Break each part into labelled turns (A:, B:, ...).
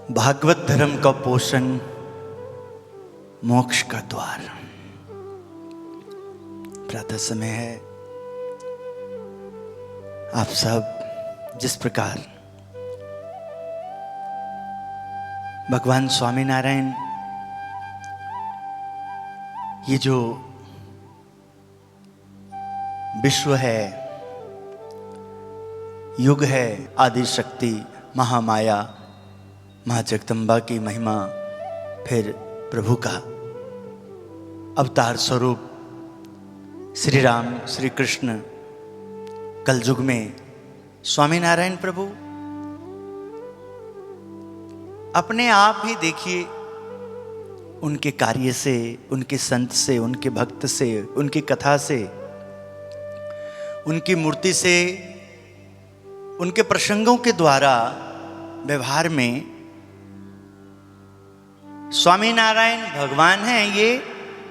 A: भागवत धर्म का पोषण, मोक्ष का द्वार। प्रातः समय है। आप सब जिस प्रकार भगवान स्वामीनारायण ये जो विश्व है, युग है, आदि शक्ति महामाया माँ जगदम्बा की महिमा, फिर प्रभु का अवतार स्वरूप श्री राम श्री कृष्ण, कलयुग में स्वामीनारायण प्रभु अपने आप ही देखिए, उनके कार्य से, उनके संत से, उनके भक्त से, उनकी कथा से, उनकी मूर्ति से, उनके प्रसंगों के द्वारा व्यवहार में स्वामीनारायण भगवान हैं, ये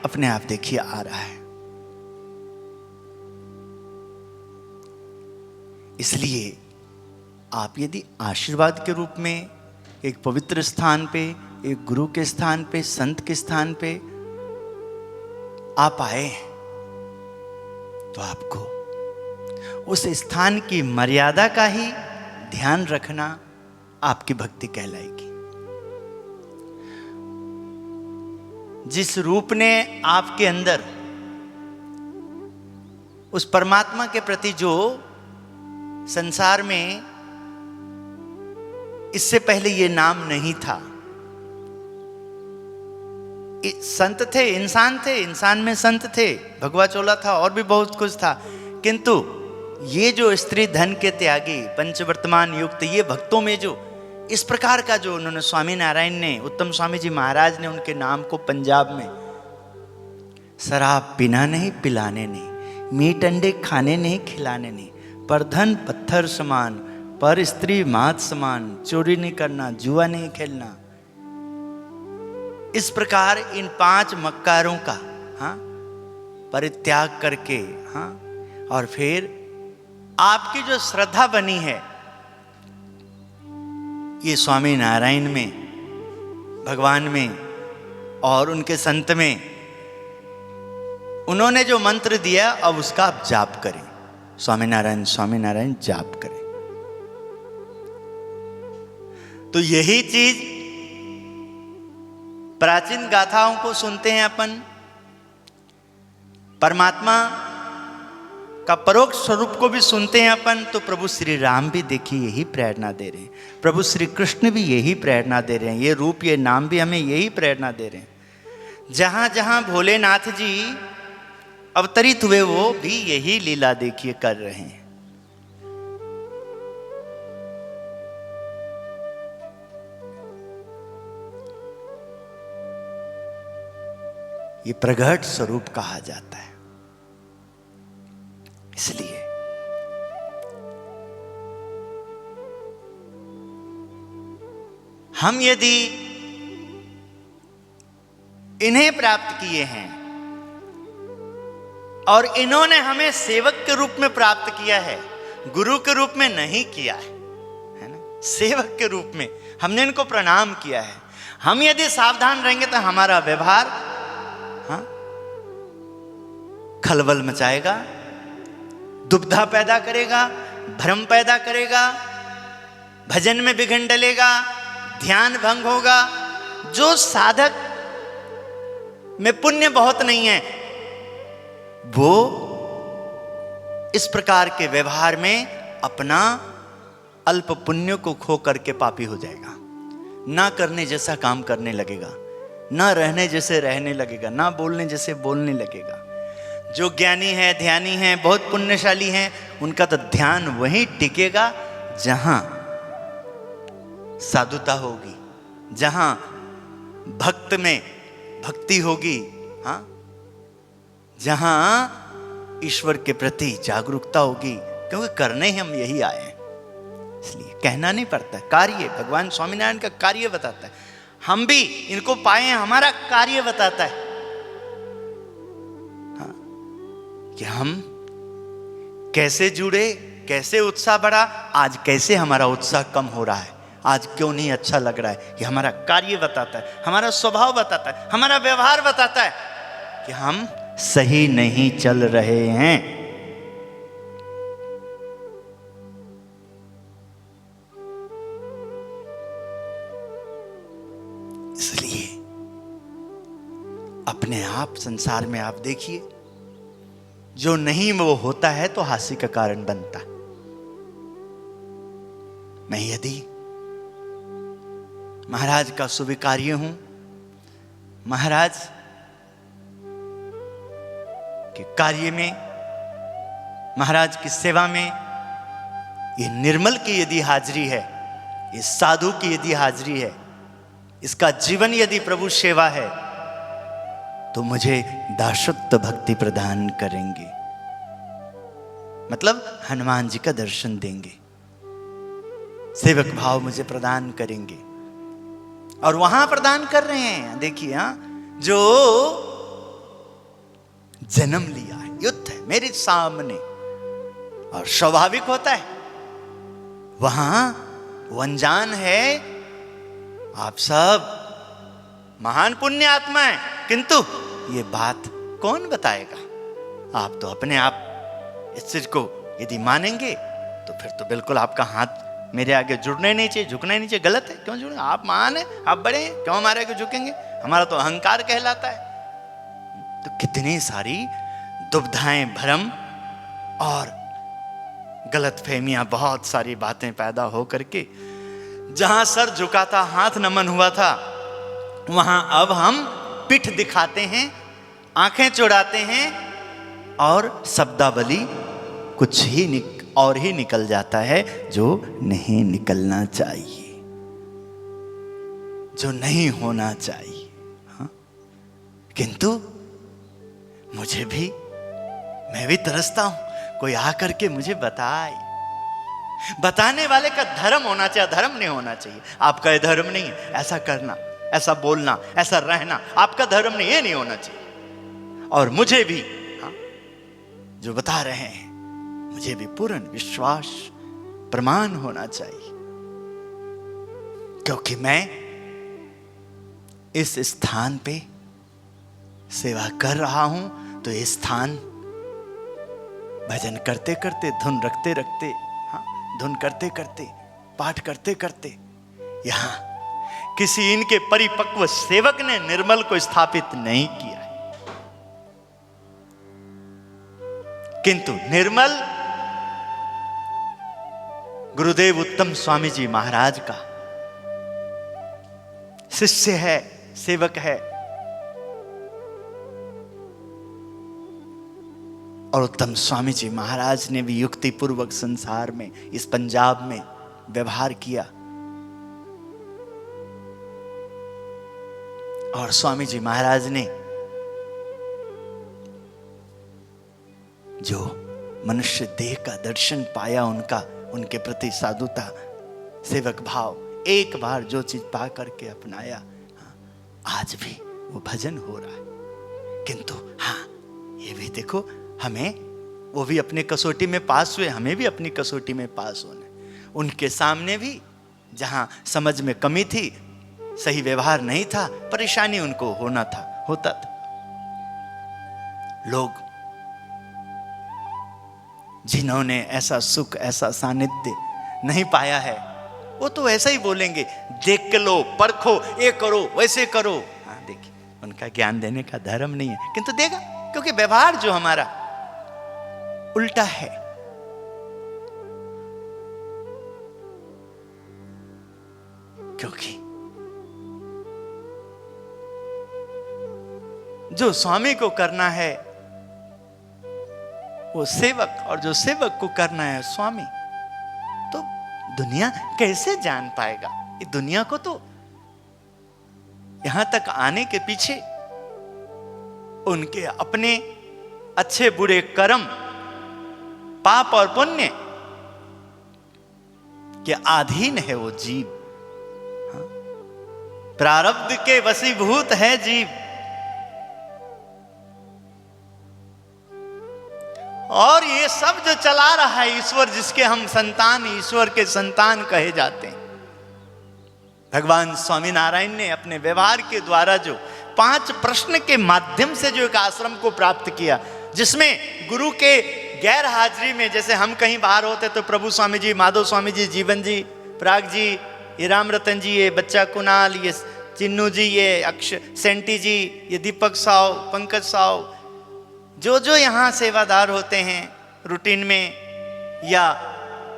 A: अपने आप देखिए आ रहा है। इसलिए आप यदि आशीर्वाद के रूप में एक पवित्र स्थान पे, एक गुरु के स्थान पे, संत के स्थान पे आप आए, तो आपको उस स्थान की मर्यादा का ही ध्यान रखना आपकी भक्ति कहलाएगी। जिस रूप ने आपके अंदर उस परमात्मा के प्रति जो संसार में इससे पहले ये नाम नहीं था, संत थे, इंसान में संत थे, भगवा चोला था और भी बहुत कुछ था, किंतु ये जो स्त्री धन के त्यागी पंचवर्तमान युक्त, ये भक्तों में जो इस प्रकार का जो उन्होंने स्वामीनारायण ने, उत्तम स्वामी जी महाराज ने उनके नाम को पंजाब में शराब पीना नहीं, पिलाने नहीं, मीट अंडे खाने नहीं, खिलाने नहीं, पर धन पत्थर समान, पर स्त्री मात समान, चोरी नहीं करना, जुआ नहीं खेलना, इस प्रकार इन 5 मक्कारों का परित्याग करके, और फिर आपकी जो श्रद्धा बनी है ये स्वामी नारायण में, भगवान में और उनके संत में, उन्होंने जो मंत्र दिया अब उसका आप जाप करें, स्वामीनारायण स्वामीनारायण जाप करें। तो यही चीज प्राचीन गाथाओं को सुनते हैं अपन, परमात्मा का परोक्ष स्वरूप को भी सुनते हैं अपन, तो प्रभु श्री राम भी देखिए यही प्रेरणा दे रहे हैं, प्रभु श्री कृष्ण भी यही प्रेरणा दे रहे हैं, ये रूप ये नाम भी हमें यही प्रेरणा दे रहे हैं। जहां जहां भोलेनाथ जी अवतरित हुए वो भी यही लीला देखिए कर रहे हैं। ये प्रगट स्वरूप कहा जाता है। इसलिए हम यदि इन्हें प्राप्त किए हैं और इन्होंने हमें सेवक के रूप में प्राप्त किया है, गुरु के रूप में नहीं किया है ना, सेवक के रूप में हमने इनको प्रणाम किया है। हम यदि सावधान रहेंगे तो हमारा व्यवहार खलबल मचाएगा, दुविधा पैदा करेगा, भ्रम पैदा करेगा, भजन में विघ्न डलेगा, ध्यान भंग होगा। जो साधक में पुण्य बहुत नहीं है वो इस प्रकार के व्यवहार में अपना अल्प पुण्य को खो करके पापी हो जाएगा, ना करने जैसा काम करने लगेगा, ना रहने जैसे रहने लगेगा, ना बोलने जैसे बोलने लगेगा। जो ज्ञानी है, ध्यानी है, बहुत पुण्यशाली हैं, उनका तो ध्यान वहीं टिकेगा जहां साधुता होगी, जहां भक्त में भक्ति होगी, जहां ईश्वर के प्रति जागरूकता होगी, क्योंकि करने ही हम यही आए हैं। इसलिए कहना नहीं पड़ता, कार्य भगवान स्वामीनारायण का कार्य बताता है। हम भी इनको पाए हैं, हमारा कार्य बताता है कि हम कैसे जुड़े, कैसे उत्साह बढ़ा, आज कैसे हमारा उत्साह कम हो रहा है, आज क्यों नहीं अच्छा लग रहा है? ये हमारा कार्य बताता है, हमारा स्वभाव बताता है, हमारा व्यवहार बताता है कि हम सही नहीं चल रहे हैं। इसलिए अपने आप संसार में आप देखिए, जो नहीं वो होता है तो हास्य का कारण बनता। मैं यदि महाराज का स्वीकार्य हूं, महाराज के कार्य में, महाराज की सेवा में ये निर्मल की यदि हाजिरी है, इस साधु की यदि हाजिरी है, इसका जीवन यदि प्रभु सेवा है, तो मुझे दासत्व भक्ति प्रदान करेंगे, मतलब हनुमान जी का दर्शन देंगे, सेवक भाव मुझे प्रदान करेंगे। और वहां प्रदान कर रहे हैं, देखिए, जो जन्म लिया है, युद्ध है मेरे सामने, और स्वाभाविक होता है वहां वो अनजान है। आप सब महान पुण्य आत्मा है, किंतु ये बात कौन बताएगा? आप तो अपने आप इस चीज को यदि मानेंगे तो फिर तो बिल्कुल आपका हाथ मेरे आगे जुड़ने नहीं चाहिए, झुकना नहीं चाहिए। गलत है, क्यों जुड़े? आप महान है, आप बड़े हैं, क्यों हमारे आगे झुकेंगे? हमारा तो अहंकार कहलाता है। तो कितनी सारी दुविधाएं, भ्रम और गलत फहमियां, बहुत सारी बातें पैदा हो करके जहां सर झुका था, हाथ नमन हुआ था, वहां अब हम पीठ दिखाते हैं, आंखें चुड़ाते हैं, और शब्दावली कुछ ही और ही निकल जाता है जो नहीं निकलना चाहिए, जो नहीं होना चाहिए। हाँ? किंतु मुझे भी, मैं भी तरसता हूं, कोई आकर के मुझे बताए। बताने वाले का धर्म होना चाहिए, धर्म नहीं होना चाहिए। आपका धर्म नहीं है ऐसा करना, ऐसा बोलना, ऐसा रहना, आपका धर्म नहीं, ये नहीं होना चाहिए। और मुझे भी, हाँ, जो बता रहे हैं, मुझे भी पूर्ण विश्वास, प्रमाण होना चाहिए, क्योंकि मैं इस स्थान पे सेवा कर रहा हूं। तो ये स्थान भजन करते करते, धुन रखते रखते, हाँ, धुन करते करते, पाठ करते करते, यहां किसी इनके परिपक्व सेवक ने निर्मल को स्थापित नहीं किया है, किंतु निर्मल गुरुदेव उत्तम स्वामी जी महाराज का शिष्य है, सेवक है। और उत्तम स्वामी जी महाराज ने भी युक्ति पूर्वक संसार में, इस पंजाब में व्यवहार किया। और स्वामी जी महाराज ने जो मनुष्य देह का दर्शन पाया, उनके प्रति साधुता, सेवक भाव, एक बार जो चीज पा करके अपनाया, आज भी वो भजन हो रहा है। किंतु हाँ, ये भी देखो, हमें, वो भी अपने कसौटी में पास हुए, हमें भी अपनी कसौटी में पास होना। उनके सामने भी जहां समझ में कमी थी, सही व्यवहार नहीं था, परेशानी उनको होता था। लोग जिन्होंने ऐसा सुख, ऐसा सानिध्य नहीं पाया है, वो तो ऐसा ही बोलेंगे, देख के लो, परखो, ये करो, वैसे करो। हाँ, देखिए, उनका ज्ञान देने का धर्म नहीं है, किंतु देगा, क्योंकि व्यवहार जो हमारा उल्टा है। क्योंकि जो स्वामी को करना है वो सेवक, और जो सेवक को करना है स्वामी, तो दुनिया कैसे जान पाएगा? ये दुनिया को तो यहां तक आने के पीछे उनके अपने अच्छे बुरे कर्म, पाप और पुण्य के अधीन है वो जीव। हाँ? प्रारब्ध के वशीभूत है जीव। और ये सब जो चला रहा है ईश्वर, जिसके हम संतान, ईश्वर के संतान कहे जाते हैं, भगवान स्वामीनारायण ने अपने व्यवहार के द्वारा जो 5 प्रश्न के माध्यम से जो एक आश्रम को प्राप्त किया, जिसमें गुरु के गैर हाजिरी में, जैसे हम कहीं बाहर होते तो प्रभु स्वामी जी, माधव स्वामी जी, जीवन जी, प्राग जी, ये राम रतन जी, ये बच्चा कुणाल, ये चिन्नू जी, ये सेंटी जी, ये दीपक साव, पंकज साव, जो यहाँ सेवादार होते हैं रूटीन में या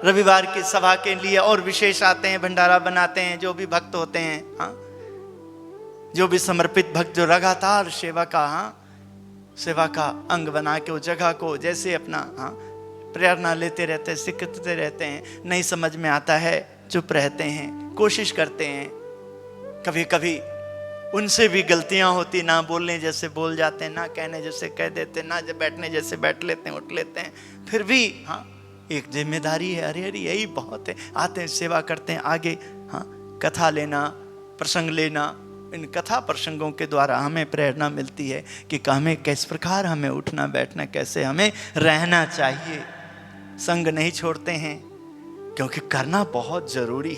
A: रविवार की सभा के लिए और विशेष आते हैं, भंडारा बनाते हैं, जो भी भक्त होते हैं, हाँ, जो भी समर्पित भक्त जो लगातार सेवा का, हाँ, सेवा का अंग बना के उस जगह को जैसे अपना, हाँ, प्रेरणा लेते रहते हैं, सीखते रहते हैं, नहीं समझ में आता है चुप रहते हैं, कोशिश करते हैं, कभी कभी उनसे भी गलतियां होती, ना बोलने जैसे बोल जाते हैं, ना कहने जैसे कह देते हैं, ना जब बैठने जैसे बैठ लेते हैं, उठ लेते हैं, फिर भी हाँ एक जिम्मेदारी है, अरे अरे यही बहुत है, आते हैं सेवा करते हैं आगे, हाँ, कथा लेना, प्रसंग लेना, इन कथा प्रसंगों के द्वारा हमें प्रेरणा मिलती है कि हमें किस प्रकार हमें उठना बैठना, कैसे हमें रहना चाहिए। संग नहीं छोड़ते हैं क्योंकि करना बहुत जरूरी।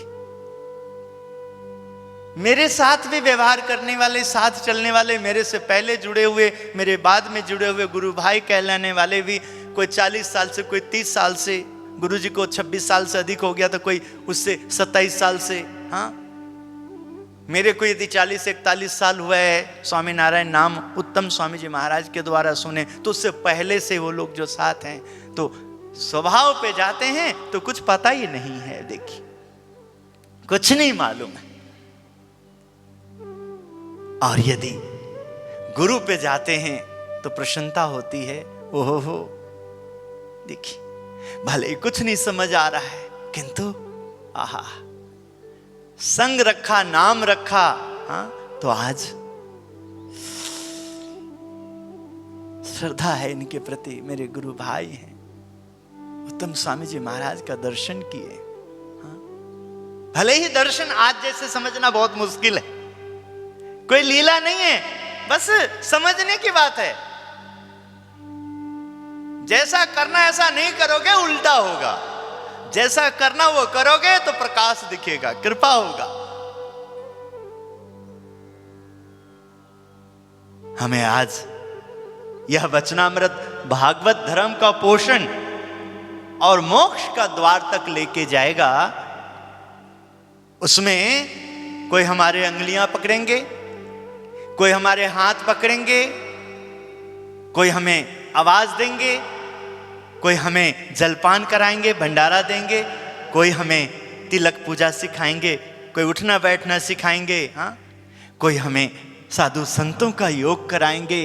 A: मेरे साथ भी व्यवहार करने वाले, साथ चलने वाले, मेरे से पहले जुड़े हुए, मेरे बाद में जुड़े हुए गुरु भाई कहलाने वाले भी, कोई 40 साल से, कोई 30 साल से, गुरु जी को 26 साल से अधिक हो गया तो कोई उससे 27 साल से, हाँ, मेरे को यदि 40-41 साल हुआ है स्वामीनारायण नाम उत्तम स्वामी जी महाराज के द्वारा सुने, तो उससे पहले से वो लोग जो साथ हैं, तो स्वभाव पे जाते हैं तो कुछ पता ही नहीं है, देखिए कुछ नहीं मालूम है। और यदि गुरु पे जाते हैं तो प्रसन्नता होती है, ओहो हो, देखिए भले ही कुछ नहीं समझ आ रहा है, किंतु आहा, संग रखा, नाम रखा, हाँ, तो आज श्रद्धा है इनके प्रति, मेरे गुरु भाई हैं, उत्तम स्वामी जी महाराज का दर्शन किए, हाँ? भले ही दर्शन आज जैसे समझना बहुत मुश्किल है, कोई लीला नहीं है, बस समझने की बात है। जैसा करना ऐसा नहीं करोगे उल्टा होगा, जैसा करना वो करोगे तो प्रकाश दिखेगा, कृपा होगा। हमें आज यह वचनामृत भागवत धर्म का पोषण और मोक्ष का द्वार तक लेके जाएगा। उसमें कोई हमारे अंगुलियां पकड़ेंगे, कोई हमारे हाथ पकड़ेंगे, कोई हमें आवाज देंगे, कोई हमें जलपान कराएंगे, भंडारा देंगे, कोई हमें तिलक पूजा सिखाएंगे, कोई उठना बैठना सिखाएंगे, हाँ, कोई हमें साधु संतों का योग कराएंगे।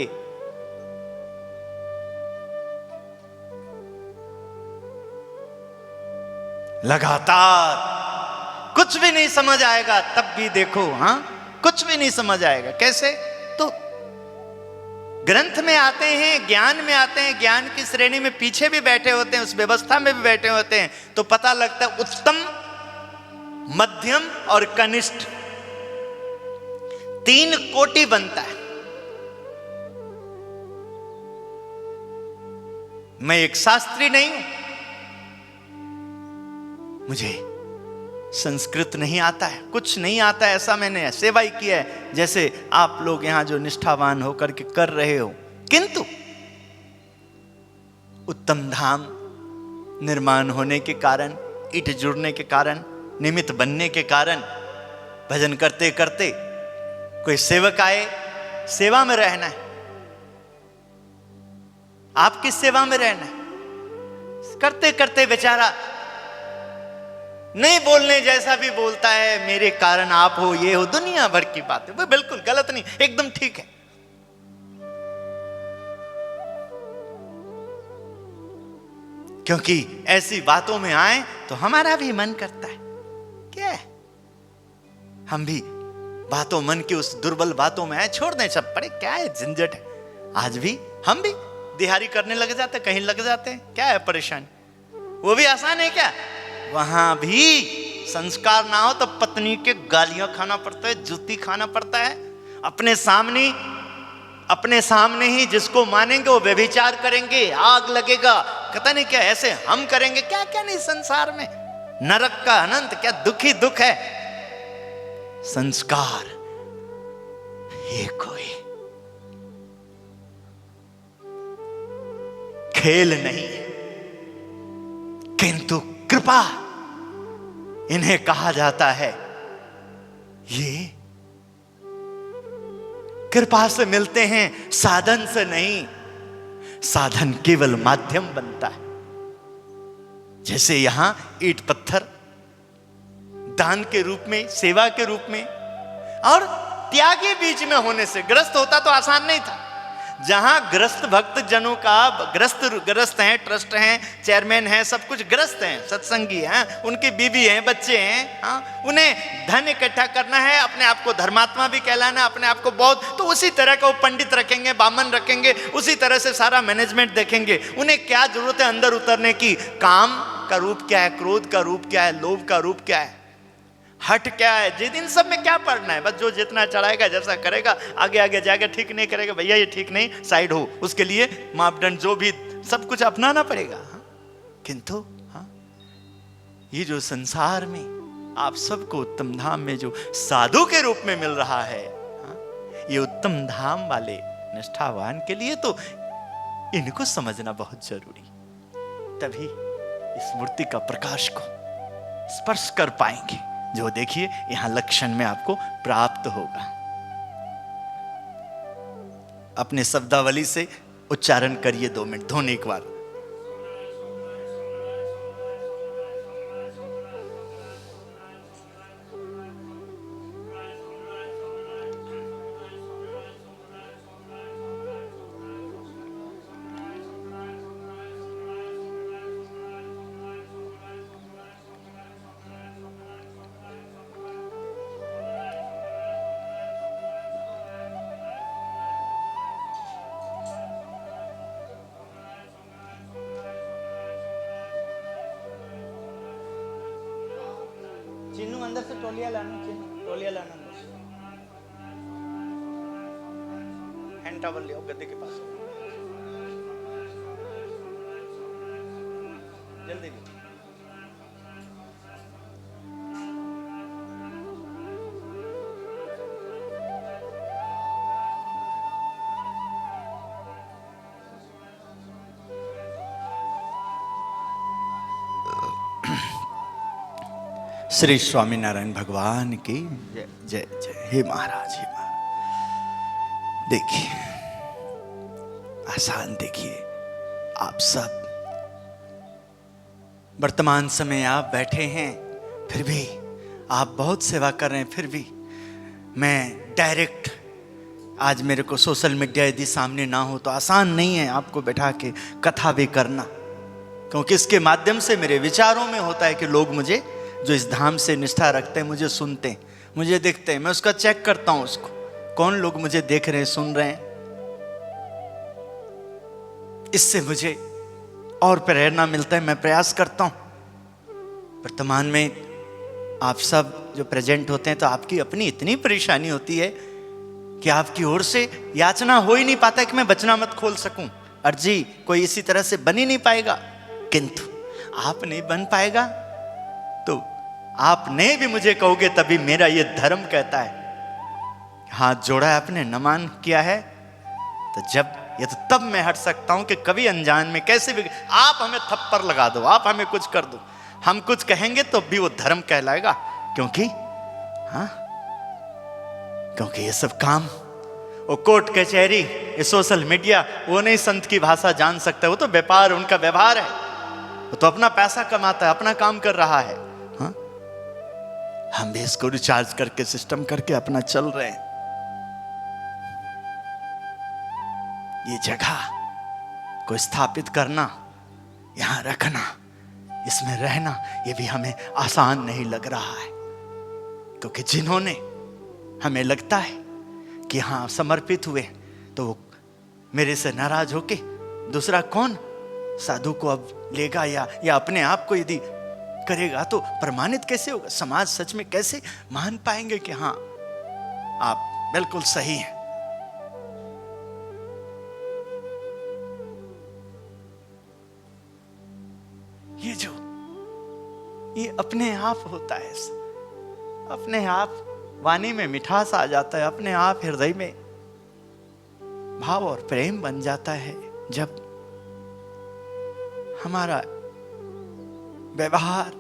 A: लगातार कुछ भी नहीं समझ आएगा, तब भी देखो, हाँ, कुछ भी नहीं समझ आएगा। कैसे? तो ग्रंथ में आते हैं, ज्ञान में आते हैं, ज्ञान की श्रेणी में पीछे भी बैठे होते हैं, उस व्यवस्था में भी बैठे होते हैं, तो पता लगता है उत्तम, मध्यम और कनिष्ठ 3 कोटि बनता है। मैं एक शास्त्री नहीं हूं, मुझे संस्कृत नहीं आता है, कुछ नहीं आता है, ऐसा मैंने सेवा ही किया है जैसे आप लोग यहां जो निष्ठावान होकर के कर रहे हो, किंतु उत्तम धाम निर्माण होने के कारण, ईट जुड़ने के कारण, निमित्त बनने के कारण, भजन करते करते कोई सेवक आए, सेवा में रहना है। आप किस सेवा में रहना है? करते करते बेचारा नहीं बोलने जैसा भी बोलता है, मेरे कारण आप हो, ये हो, दुनिया भर की बात है, वो बिल्कुल गलत नहीं, एकदम ठीक है। क्योंकि ऐसी बातों में आए तो हमारा भी मन करता है, क्या है, हम भी बातों, मन की उस दुर्बल बातों में आए, छोड़ दें सब, पड़े क्या है, झंझट है। आज भी हम भी दिहाड़ी करने लग जाते, कहीं लग जाते हैं, क्या है परेशानी, वो भी आसान है क्या? वहां भी संस्कार ना हो तो पत्नी के गालियां खाना पड़ता है, जूती खाना पड़ता है, अपने सामने ही जिसको मानेंगे वो व्यभिचार करेंगे, आग लगेगा, पता नहीं क्या ऐसे हम करेंगे, क्या क्या नहीं संसार में, नरक का अनंत, क्या दुख ही दुख है। संस्कार ये कोई खेल नहीं है, किंतु कृपा इन्हें कहा जाता है। ये कृपा से मिलते हैं, साधन से नहीं। साधन केवल माध्यम बनता है। जैसे यहां ईंट पत्थर दान के रूप में, सेवा के रूप में और त्यागी बीच में होने से, ग्रस्त होता तो आसान नहीं था। जहां ग्रस्त भक्त जनों का ग्रस्त हैं, ट्रस्ट हैं, चेयरमैन हैं, सब कुछ ग्रस्त हैं, सत्संगी हैं, उनकी बीवी हैं, बच्चे हैं, हाँ, उन्हें धन इकट्ठा करना है, अपने आप को धर्मात्मा भी कहलाना, अपने आप को बौद्ध, तो उसी तरह का वो पंडित रखेंगे, बामन रखेंगे, उसी तरह से सारा मैनेजमेंट देखेंगे। उन्हें क्या जरूरत है अंदर उतरने की? काम का रूप क्या है, क्रोध का रूप क्या है, लोभ का रूप क्या है, हट क्या है, जिस दिन सब में क्या पढ़ना है? बस जो जितना चढ़ाएगा, जैसा करेगा, आगे आगे जाके ठीक नहीं करेगा, भैया ये ठीक नहीं, साइड हो। उसके लिए मापदंड जो भी सब कुछ अपनाना पड़ेगा। हाँ? किंतु हाँ, ये जो संसार में आप सबको उत्तम धाम में जो साधु के रूप में मिल रहा है, हाँ? ये उत्तम धाम वाले निष्ठावान के लिए तो इनको समझना बहुत जरूरी, तभी इस मूर्ति का प्रकाश को स्पर्श कर पाएंगे, जो देखिए यहां लक्षण में आपको प्राप्त होगा। अपने शब्दावली से उच्चारण करिए 2 मिनट, धोने एक बार। चिन्नू अंदर से टोलिया लाना, चिन्नू टोलिया लाना अंदर से। हैंड टॉवल ले आओ गद्दे के पास, जल्दी ले। श्री स्वामीनारायण भगवान की जय जय जय। हे महाराज, हे महाराज, देखिए आसान, देखिए आप सब वर्तमान समय आप बैठे हैं, फिर भी आप बहुत सेवा कर रहे हैं, फिर भी मैं डायरेक्ट, आज मेरे को सोशल मीडिया यदि सामने ना हो तो आसान नहीं है आपको बैठा के कथा भी करना, क्योंकि इसके माध्यम से मेरे विचारों में होता है कि लोग मुझे, जो इस धाम से निष्ठा रखते हैं, मुझे सुनते हैं, मुझे देखते हैं, मैं उसका चेक करता हूं, उसको कौन लोग मुझे देख रहे हैं, सुन रहे हैं। इससे मुझे और प्रेरणा मिलता है, मैं प्रयास करता हूं। वर्तमान में आप सब जो प्रेजेंट होते हैं तो आपकी अपनी इतनी परेशानी होती है कि आपकी ओर से याचना हो ही नहीं पाता कि मैं वचनामृत खोल सकूं, अर्जी कोई इसी तरह से बन ही नहीं पाएगा। किंतु आप नहीं बन पाएगा तो आपने भी मुझे कहोगे, तभी मेरा ये धर्म कहता है, हाथ जोड़ा है आपने, नमन किया है, तो जब ये तो तब मैं हट सकता हूं कि कभी अनजान में कैसे भी आप हमें थप्पड़ लगा दो, आप हमें कुछ कर दो, हम कुछ कहेंगे तो भी वो धर्म कहलाएगा। क्योंकि हाँ, क्योंकि ये सब काम, वो कोर्ट कचहरी, ये सोशल मीडिया, वो नहीं संत की भाषा जान सकता, वो तो व्यापार, उनका व्यवहार है, वो तो अपना पैसा कमाता है, अपना काम कर रहा है। हाँ? हम भी इसको रिचार्ज करके, सिस्टम करके अपना चल रहे हैं। ये जगह को स्थापित करना, यहां रखना, इसमें रहना, ये भी हमें आसान नहीं लग रहा है, क्योंकि जिन्होंने हमें लगता है कि हाँ समर्पित हुए, तो वो मेरे से नाराज होके दूसरा कौन साधु को अब लेगा या अपने आप को यदि करेगा तो प्रमाणित कैसे होगा? समाज सच में कैसे मान पाएंगे कि हाँ आप बिल्कुल सही हैं? ये अपने आप होता है, अपने आप वाणी में मिठास आ जाता है, अपने आप हृदय में भाव और प्रेम बन जाता है। जब हमारा व्यवहार,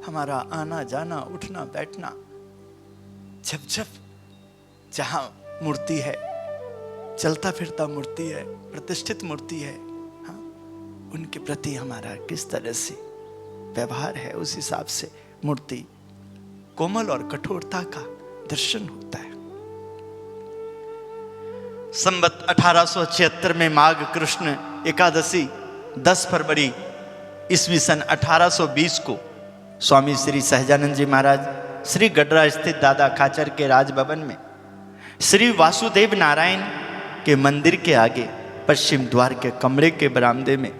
A: हमारा आना जाना, उठना बैठना, जब जब जहां मूर्ति है, चलता फिरता मूर्ति है, प्रतिष्ठित मूर्ति है, हाँ, उनके प्रति हमारा किस तरह से व्यवहार है, उस हिसाब से मूर्ति कोमल और कठोरता का दर्शन होता है। संवत 1876 में माघ कृष्ण एकादशी 10 फरवरी ईस्वी सन 1820 को स्वामी श्री सहजानंद जी महाराज श्री गडरा स्थित दादा खाचर के राजभवन में श्री वासुदेव नारायण के मंदिर के आगे पश्चिम द्वार के कमरे के बरामदे में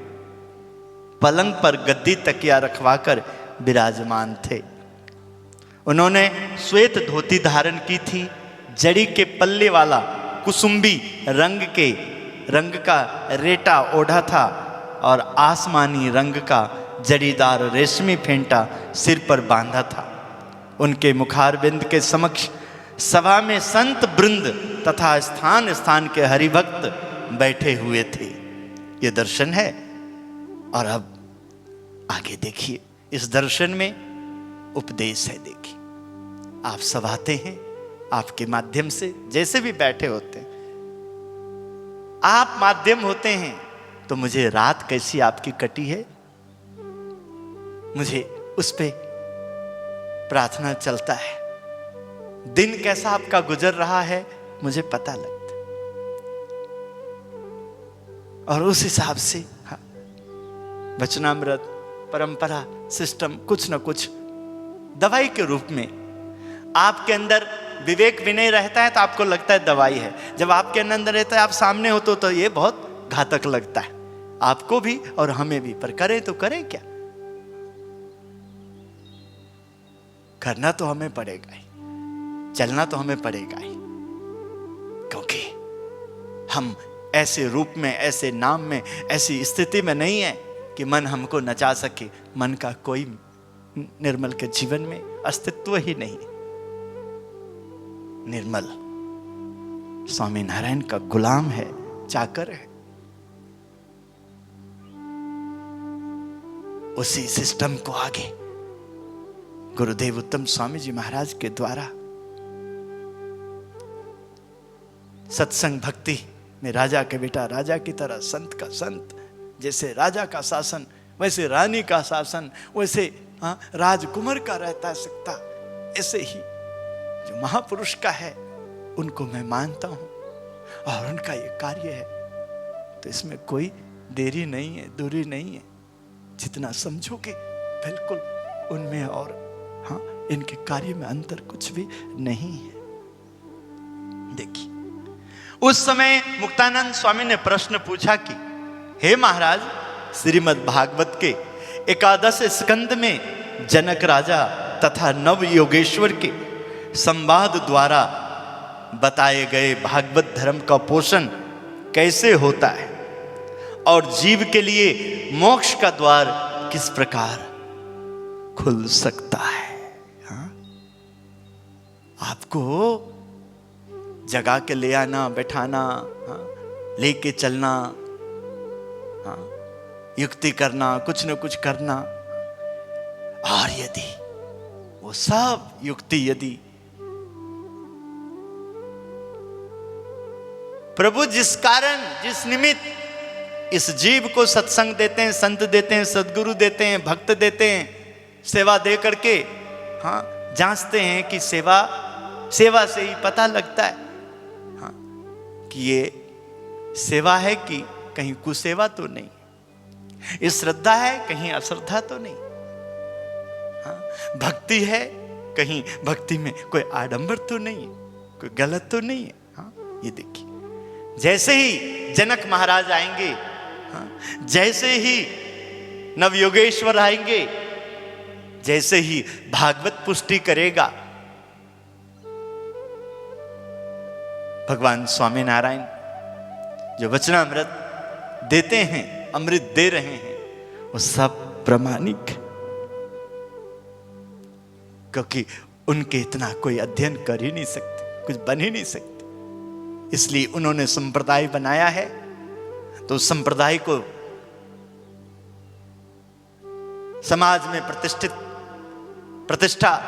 A: पलंग पर गद्दी तकिया रखवाकर विराजमान थे। उन्होंने श्वेत धोती धारण की थी, जड़ी के पल्ले वाला कुसुम्बी रंग का रेटा ओढ़ा था और आसमानी रंग का जड़ीदार रेशमी फेंटा सिर पर बांधा था। उनके मुखारबिंद के समक्ष सभा में संत वृंद तथा स्थान स्थान के हरिभक्त बैठे हुए थे। ये दर्शन है। और अब आगे देखिए, इस दर्शन में उपदेश है। देखिए, आप सब आते हैं, आपके माध्यम से जैसे भी बैठे होते हैं, आप माध्यम होते हैं। तो मुझे रात कैसी आपकी कटी है, मुझे उस पे प्रार्थना चलता है। दिन कैसा आपका गुजर रहा है, मुझे पता लगता, और उस हिसाब से हाँ, वचनामृत परंपरा सिस्टम कुछ न कुछ दवाई के रूप में आपके अंदर विवेक विनय रहता है तो आपको लगता है दवाई है। जब आपके अंदर रहता है, आप सामने हो तो ये बहुत घातक लगता है आपको भी और हमें भी। पर करें तो करें क्या, करना तो हमें पड़ेगा ही, चलना तो हमें पड़ेगा ही, क्योंकि हम ऐसे रूप में, ऐसे नाम में, ऐसी स्थिति में नहीं है कि मन हमको नचा सके। मन का कोई निर्मल के जीवन में अस्तित्व ही नहीं। निर्मल स्वामी नारायण का गुलाम है, चाकर है। उसी सिस्टम को आगे गुरुदेव उत्तम स्वामी जी महाराज के द्वारा सत्संग भक्ति में राजा के बेटा राजा की तरह, संत का संत, जैसे राजा का शासन वैसे रानी का शासन, वैसे राजकुमार का रहता सकता, ऐसे ही जो महापुरुष का है उनको मैं मानता हूं और उनका ये कार्य है। तो इसमें कोई देरी नहीं है, दूरी नहीं है। जितना समझोगे बिल्कुल उनमें और हाँ, इनके कार्य में अंतर कुछ भी नहीं है। देखिए, उस समय मुक्तानंद स्वामी ने प्रश्न पूछा कि हे महाराज, श्रीमद् भागवत के 11 स्कंद में जनक राजा तथा नव योगेश्वर के संवाद द्वारा बताए गए भागवत धर्म का पोषण कैसे होता है और जीव के लिए मोक्ष का द्वार किस प्रकार खुल सकता है। हाँ? आपको जगा के ले आना, बैठाना, हाँ? लेके चलना, हाँ? युक्ति करना, कुछ न कुछ करना, और यदि वो सब युक्ति यदि प्रभु जिस कारण, जिस निमित्त इस जीव को सत्संग देते हैं, संत देते हैं, सदगुरु देते हैं, भक्त देते हैं, सेवा दे करके हाँ जांचते हैं कि सेवा से ही पता लगता है हाँ कि ये सेवा है कि कहीं कुसेवा तो नहीं, ये श्रद्धा है कहीं अश्रद्धा तो नहीं, हाँ भक्ति है कहीं भक्ति में कोई आडंबर तो नहीं है, कोई गलत तो नहीं है। हाँ ये देखिए, जैसे ही जनक महाराज आएंगे, हाँ, जैसे ही नवयोगेश्वर आएंगे, जैसे ही भागवत पुष्टि करेगा भगवान स्वामी नारायण, जो वचनामृत देते हैं, अमृत दे रहे हैं, वो सब प्रामाणिक, क्योंकि उनके इतना कोई अध्ययन कर ही नहीं सकते, कुछ बन ही नहीं सकते। इसलिए उन्होंने संप्रदाय बनाया है, तो संप्रदाय को समाज में प्रतिष्ठा,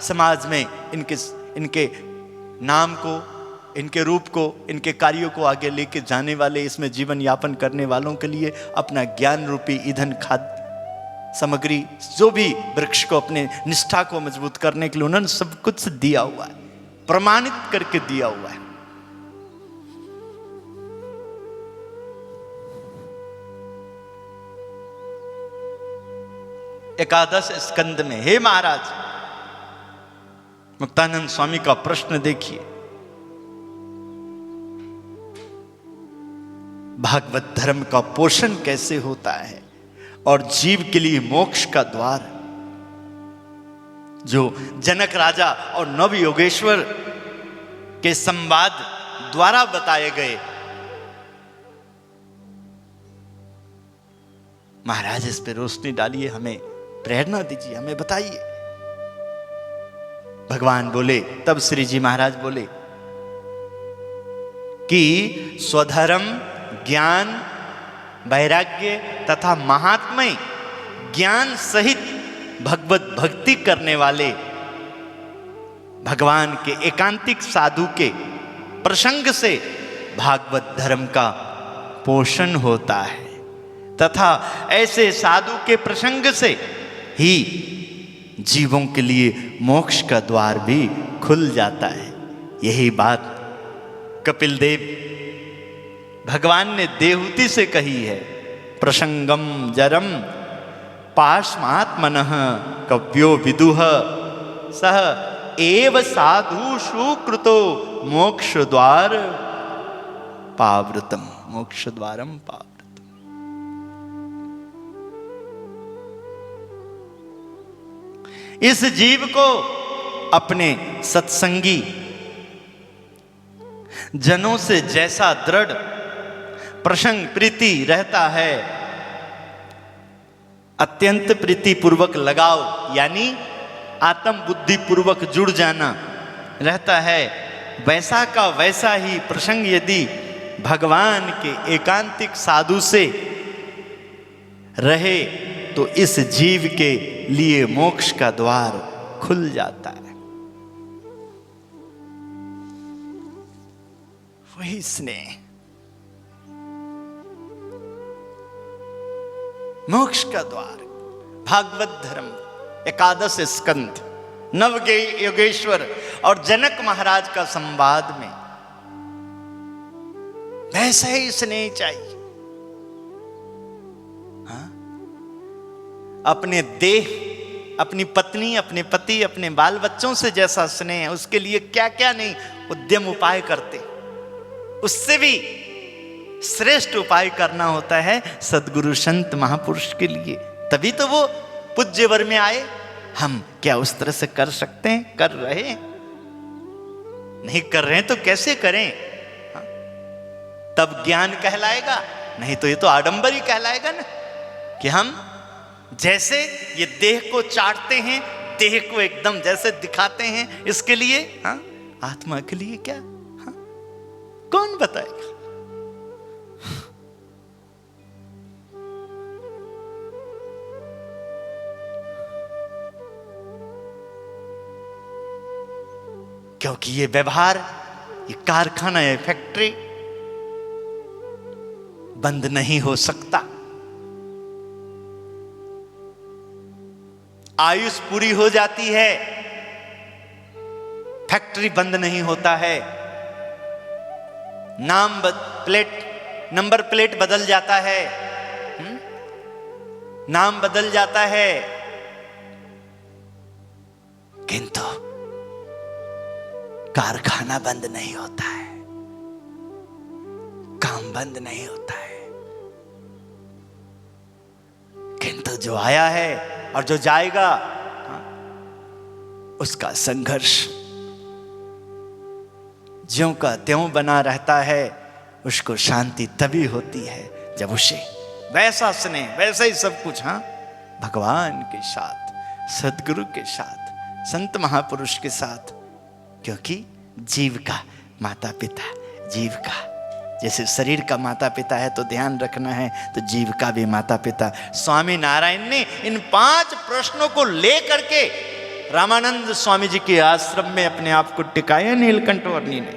A: समाज में इनके नाम को, इनके रूप को, इनके कार्यों को आगे लेके जाने वाले, इसमें जीवन यापन करने वालों के लिए अपना ज्ञान रूपी ईंधन, खाद्य सामग्री, जो भी वृक्ष को अपने निष्ठा को मजबूत करने के लिए उन्होंने सब कुछ दिया हुआ है, प्रमाणित करके दिया हुआ है। एकादश स्कंद में, हे महाराज, मुक्तानंद स्वामी का प्रश्न देखिए, भागवत धर्म का पोषण कैसे होता है और जीव के लिए मोक्ष का द्वार, जो जनक राजा और नव योगेश्वर के संवाद द्वारा बताए गए। महाराज इस पे रोशनी डालिए, हमें प्रेरणा दीजिए, हमें बताइए। भगवान बोले, तब श्री जी महाराज बोले कि स्वधर्म, ज्ञान, वैराग्य तथा महात्म्य ज्ञान सहित भगवत भक्ति करने वाले भगवान के एकांतिक साधु के प्रसंग से भागवत धर्म का पोषण होता है, तथा ऐसे साधु के प्रसंग से ही जीवों के लिए मोक्ष का द्वार भी खुल जाता है। यही बात कपिल देव भगवान ने देवहूति से कही है। प्रसंगम जरम पाशमात्मनः कव्यो विदुः सह एव साधुषु कृतो मोक्ष द्वार पावृतम, मोक्ष द्वारम पावृतम। इस जीव को अपने सत्संगी जनों से जैसा दृढ़ प्रसंग प्रीति रहता है, अत्यंत प्रीति पूर्वक लगाव यानी आत्म बुद्धि पूर्वक जुड़ जाना रहता है, वैसा का वैसा ही प्रसंग यदि भगवान के एकांतिक साधु से रहे तो इस जीव के लिए मोक्ष का द्वार खुल जाता है। वही स्नेह, मोक्ष का द्वार, भागवत धर्म, एकादश स्कंद, नवगे योगेश्वर और जनक महाराज का संवाद में वैसे ही स्नेह चाहिए। हाँ? अपने देह, अपनी पत्नी, अपने पति, अपने बाल बच्चों से जैसा स्नेह है, उसके लिए क्या क्या नहीं उद्यम उपाय करते, उससे भी श्रेष्ठ उपाय करना होता है सद्गुरु संत महापुरुष के लिए। तभी तो वो पूज्य वर में आए। हम क्या उस तरह से कर सकते हैं? कर रहे हैं? नहीं कर रहे हैं तो कैसे करें? हाँ? तब ज्ञान कहलाएगा, नहीं तो ये तो आडंबर ही कहलाएगा ना, कि हम जैसे ये देह को चाटते हैं, देह को एकदम जैसे दिखाते हैं, इसके लिए, हाँ, आत्मा के लिए क्या, हाँ, कौन बताएगा? क्योंकि ये व्यवहार, ये कारखाना, ये फैक्ट्री बंद नहीं हो सकता। आयुष पूरी हो जाती है, फैक्ट्री बंद नहीं होता है। नंबर प्लेट बदल जाता है, नाम बदल जाता है, किंतु कारखाना बंद नहीं होता है, काम बंद नहीं होता है। किंतु जो आया है और जो जाएगा, उसका संघर्ष ज्यों का त्यों बना रहता है। उसको शांति तभी होती है जब उसे वैसा स्नेह, वैसा ही सब कुछ, हाँ, भगवान के साथ, सद्गुरु के साथ संत महापुरुष के साथ, क्योंकि जीव का माता पिता, जीव का जैसे शरीर का माता पिता है तो ध्यान रखना है, तो जीव का भी माता पिता। स्वामी नारायण ने इन 5 प्रश्नों को लेकर के रामानंद स्वामी जी के आश्रम में अपने आप को टिकाया नीलकंठ वर्णी ने।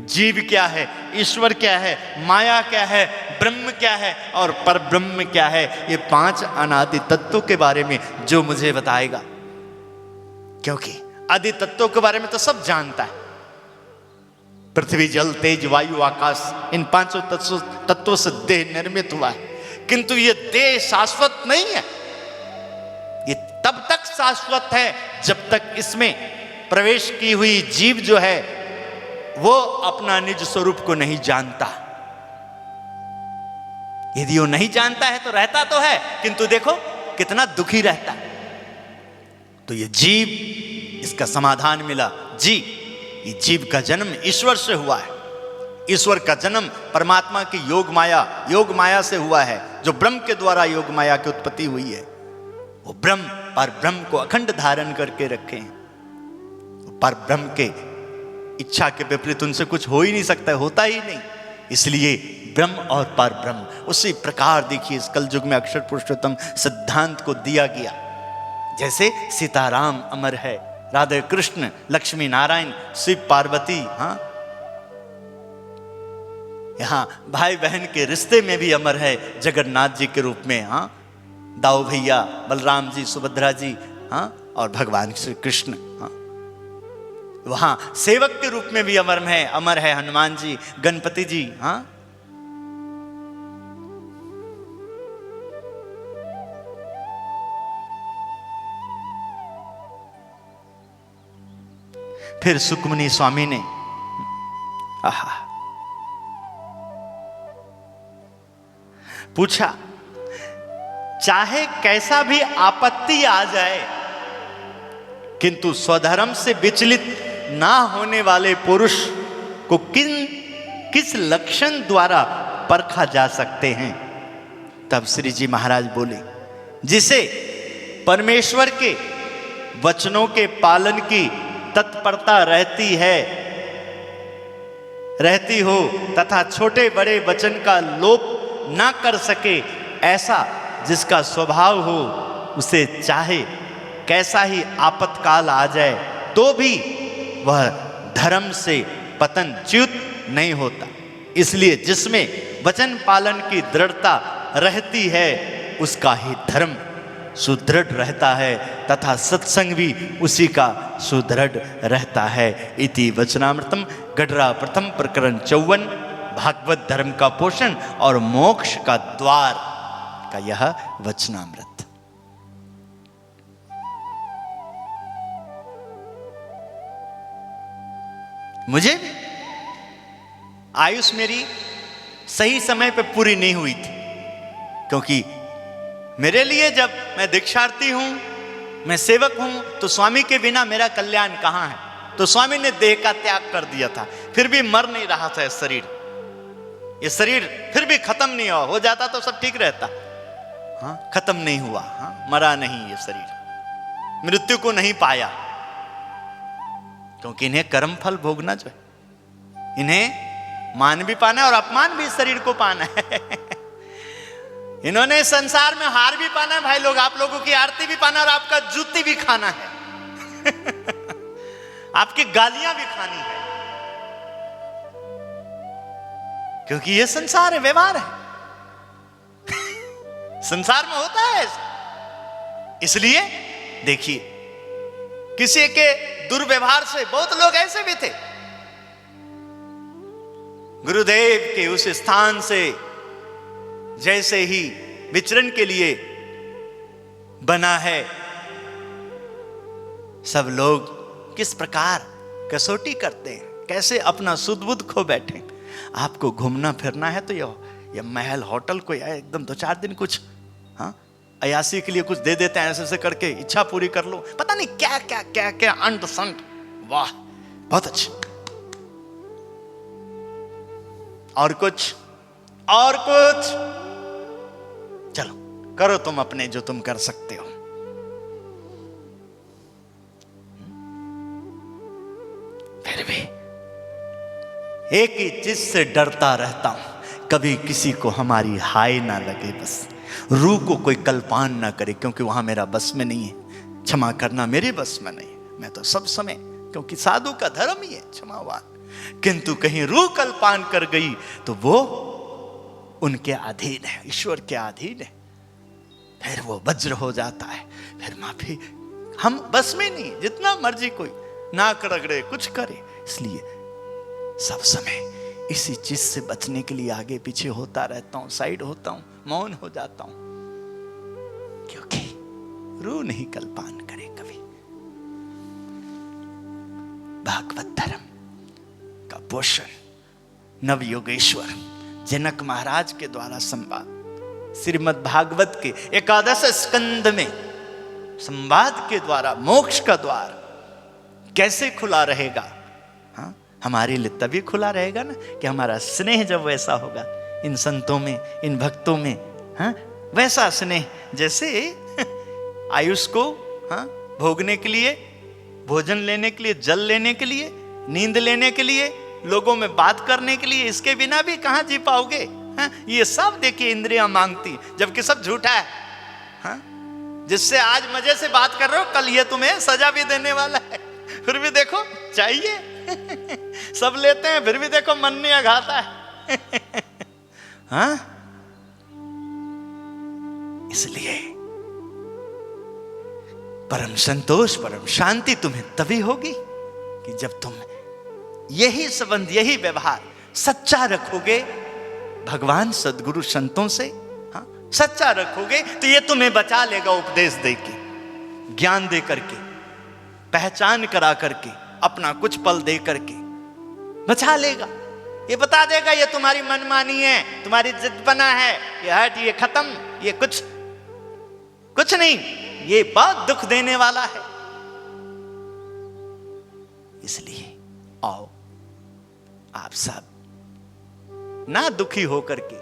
A: जीव क्या है, ईश्वर क्या है, माया क्या है, ब्रह्म क्या है और परब्रह्म क्या है, ये 5 अनादि तत्वों के बारे में जो मुझे बताएगा, क्योंकि आदि तत्वों के बारे में तो सब जानता है। पृथ्वी, जल, तेज, वायु, आकाश, इन 5 तत्वों से देह निर्मित हुआ है, किंतु ये देह शाश्वत नहीं है। ये तब तक शाश्वत है जब तक इसमें प्रवेश की हुई जीव जो है वो अपना निज स्वरूप को नहीं जानता। यदि वो नहीं जानता है तो रहता तो है, किंतु देखो कितना दुखी रहता है। तो ये जीव, इसका समाधान मिला। ये जीव का जन्म ईश्वर से हुआ है। ईश्वर का जन्म परमात्मा की योग माया से हुआ है, जो ब्रह्म के द्वारा योग माया की उत्पत्ति हुई है। वो ब्रह्म पर ब्रह्म को अखंड धारण करके रखे हैं। पर ब्रह्म के इच्छा के विपरीत उनसे कुछ हो ही नहीं सकता, होता ही नहीं। इसलिए ब्रह्म और पर ब्रह्म उसी प्रकार देखिए इस कल युग में अक्षर पुरुषोत्तम सिद्धांत को दिया गया। जैसे सीताराम अमर है, राधे कृष्ण, लक्ष्मी नारायण, शिव पार्वती, हाँ, यहां भाई बहन के रिश्ते में भी अमर है जगन्नाथ जी के रूप में, हाँ, दाऊ भैया, बलराम जी, सुभद्रा जी, हाँ, और भगवान श्री कृष्ण, हाँ। वहां सेवक के रूप में भी अमर है हनुमान जी, गणपति जी, हाँ। फिर सुखमनी स्वामी ने पूछा, चाहे कैसा भी आपत्ति आ जाए, किंतु स्वधर्म से विचलित ना होने वाले पुरुष को किस लक्षण द्वारा परखा जा सकते हैं? तब श्री जी महाराज बोले, जिसे परमेश्वर के वचनों के पालन की तत्परता रहती हो तथा छोटे बड़े वचन का लोप ना कर सके, ऐसा जिसका स्वभाव हो, उसे चाहे कैसा ही आपातकाल आ जाए तो भी वह धर्म से पतनच्युत नहीं होता। इसलिए जिसमें वचन पालन की दृढ़ता रहती है उसका ही धर्म सुदृढ़ रहता है तथा सत्संग भी उसी का सुदृढ़ रहता है। इति वचनामृतम गढ़रा प्रथम प्रकरण 54, भागवत धर्म का पोषण और मोक्ष का द्वार का यह वचनामृत। मुझे भी आयुष मेरी सही समय पे पूरी नहीं हुई थी, क्योंकि मेरे लिए जब मैं दीक्षार्थी हूं, मैं सेवक हूं, तो स्वामी के बिना मेरा कल्याण कहां है? तो स्वामी ने देह का त्याग कर दिया था, फिर भी मर नहीं रहा था ये शरीर फिर भी खत्म नहीं हो जाता तो सब ठीक रहता। हाँ, खत्म नहीं हुआ, हाँ, मरा नहीं ये शरीर, मृत्यु को नहीं पाया, क्योंकि इन्हें कर्म फल भोगना जो है, इन्हें मान भी पाना है और अपमान भी इस शरीर को पाना है। इन्होंने संसार में हार भी पाना है भाई लोग, आप लोगों की आरती भी पाना और आपका जूती भी खाना है। आपकी गालियां भी खानी है, क्योंकि ये संसार है, व्यवहार है। संसार में होता है ऐसा। इसलिए देखिए, किसी के दुर्व्यवहार से बहुत लोग ऐसे भी थे, गुरुदेव के उस स्थान से जैसे ही विचरण के लिए बना है, सब लोग किस प्रकार कसौटी करते हैं, कैसे अपना सुध बुध खो बैठे। आपको घूमना फिरना है तो ये महल होटल को एकदम 2-4 दिन कुछ, हाँ, अयासी के लिए कुछ दे देते हैं, ऐसे करके इच्छा पूरी कर लो, पता नहीं क्या क्या क्या क्या अंट संट, वाह बहुत अच्छे। और कुछ चलो करो तुम अपने जो तुम कर सकते हो। फिर भी एक ही चीज से डरता रहता हूं, कभी किसी को हमारी हाय ना लगे, बस रूह को कोई कल्पान ना करे, क्योंकि वहां मेरा बस में नहीं है। क्षमा करना मेरे बस में नहीं, मैं तो सब समय, क्योंकि साधु का धर्म ही है क्षमावान। किंतु कहीं रूह कल्पान कर गई तो वो उनके अधीन है, ईश्वर के अधीन है, फिर वो वज्र हो जाता है, फिर माफी हम बस में नहीं, जितना मर्जी कोई नाक रगड़े कुछ करे। इसलिए सब समय इसी चीज से बचने के लिए आगे पीछे होता रहता हूं, साइड होता हूं, मौन हो जाता हूं, क्योंकि रूह नहीं कल्पान करे कभी। भागवत धर्म का पोषण नवयोगेश्वर जनक महाराज के द्वारा संवाद, श्रीमद् भागवत के 11 स्कंद में संवाद के द्वारा मोक्ष का द्वार कैसे खुला रहेगा। हाँ, हमारे लिए तभी खुला रहेगा ना कि हमारा स्नेह जब वैसा होगा इन संतों में, इन भक्तों में। हाँ, वैसा स्नेह जैसे आयुष को भोगने के लिए, भोजन लेने के लिए, जल लेने के लिए, नींद लेने के लिए, लोगों में बात करने के लिए, इसके बिना भी कहां जी पाओगे। हाँ, ये सब देखिए इंद्रियां मांगती, जबकि सब झूठा है। हाँ, जिससे आज मजे से बात कर रहे हो, कल ये तुम्हें सजा भी देने वाला है, फिर भी देखो चाहिए सब लेते हैं, फिर भी देखो मन नहीं अघाता है। हाँ, इसलिए परम संतोष, परम शांति तुम्हें तभी होगी कि जब तुम यही संबंध, यही व्यवहार सच्चा रखोगे भगवान सद्गुरु संतों से। हाँ, सच्चा रखोगे तो ये तुम्हें बचा लेगा, उपदेश देके, ज्ञान दे करके, पहचान करा करके, अपना कुछ पल दे करके बचा लेगा। ये बता देगा ये तुम्हारी मनमानी है, तुम्हारी जिद्दपना है, ये हट, ये खत्म, ये कुछ नहीं, ये बहुत दुख देने वाला है। इसलिए आओ आप सब ना दुखी होकर के,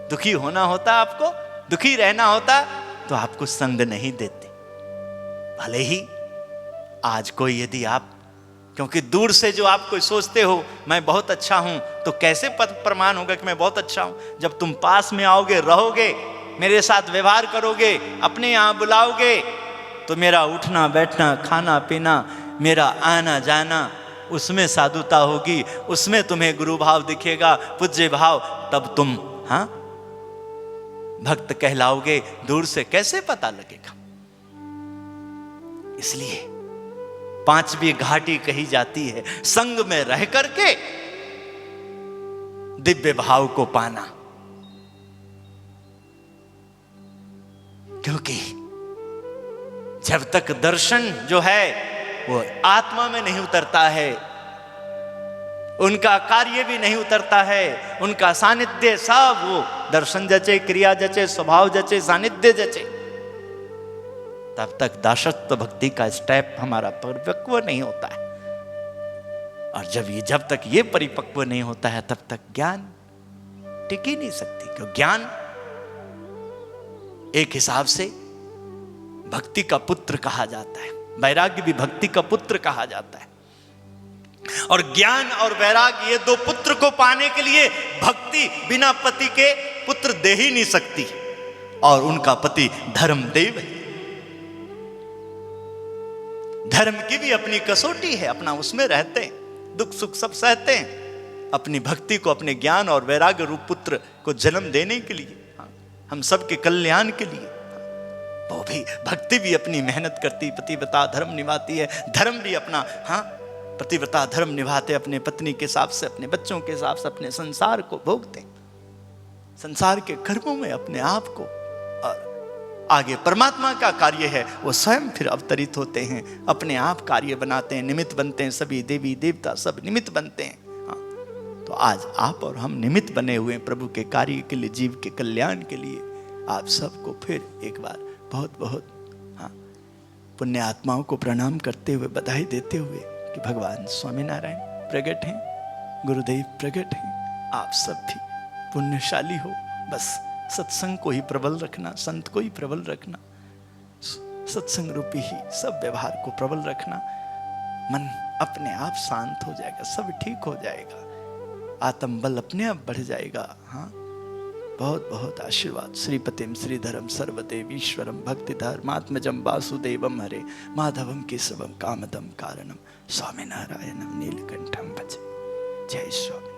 A: दुखी होना होता आपको, दुखी रहना होता तो आपको संग नहीं देते। भले ही आज कोई, यदि आप, क्योंकि दूर से जो आप कोई सोचते हो मैं बहुत अच्छा हूं, तो कैसे प्रमाण होगा कि मैं बहुत अच्छा हूं। जब तुम पास में आओगे, रहोगे, मेरे साथ व्यवहार करोगे, अपने यहां बुलाओगे, तो मेरा उठना बैठना, खाना पीना, मेरा आना जाना, उसमें साधुता होगी, उसमें तुम्हें गुरु भाव दिखेगा, पूज्य भाव, तब तुम हाँ भक्त कहलाओगे। दूर से कैसे पता लगेगा। इसलिए 5वीं घाटी कही जाती है संग में रह करके दिव्य भाव को पाना। क्योंकि जब तक दर्शन जो है वो आत्मा में नहीं उतरता है, उनका कार्य भी नहीं उतरता है, उनका सानिध्य, सब वो दर्शन जचे, क्रिया जचे, स्वभाव जचे, सानिध्य जचे, तब तक दासत्व भक्ति का स्टेप हमारा परिपक्व नहीं होता है। और जब तक ये परिपक्व नहीं होता है, तब तक ज्ञान टिक ही नहीं सकती। क्योंकि ज्ञान एक हिसाब से भक्ति का पुत्र कहा जाता है, वैराग्य भी भक्ति का पुत्र कहा जाता है। और ज्ञान और वैराग्य, ये दो पुत्र को पाने के लिए भक्ति बिना पति के पुत्र दे ही नहीं सकती। और उनका पति धर्मदेव है। धर्म की भी अपनी कसौटी है, अपना उसमें रहते हैं, दुख सुख सब सहते हैं, अपनी भक्ति को, अपने ज्ञान और वैराग्य रूप पुत्र को जन्म देने के लिए, हम सबके कल्याण के लिए। वो भी भक्ति भी अपनी मेहनत करती, पतिव्रता धर्म निभाती है। धर्म भी अपना पतिव्रता धर्म निभाते, अपने पत्नी के हिसाब से, अपने बच्चों के हिसाब से, अपने संसार को भोगते, संसार के कर्मों में अपने आप को। और आगे परमात्मा का कार्य है, वो स्वयं फिर अवतरित होते हैं, अपने आप कार्य बनाते हैं, निमित्त बनते हैं। सभी देवी देवता सब निमित्त बनते हैं। तो आज आप और हम निमित्त बने हुए हैं प्रभु के कार्य के लिए, जीव के कल्याण के लिए। आप सबको फिर एक बार बहुत बहुत पुण्य आत्माओं को प्रणाम करते हुए, बधाई देते हुए कि भगवान स्वामीनारायण प्रकट हैं, गुरुदेव प्रकट हैं। आप सब भी पुण्यशाली हो। बस सत्संग को ही प्रबल रखना, संत को ही प्रबल रखना, सत्संग रूपी ही सब व्यवहार को प्रबल रखना। मन अपने आप शांत हो जाएगा, सब ठीक हो जाएगा, आत्मबल अपने आप बढ़ जाएगा। हाँ, बहुत बहुत आशीर्वाद। श्रीपतिम श्रीधरम सर्वदेव ईश्वरम भक्ति धर्मात्मजम वासुदेवम हरे माधवम केशवम कामदम कारणम स्वामी नारायणम नीलकंठम भज। जय स्वामी।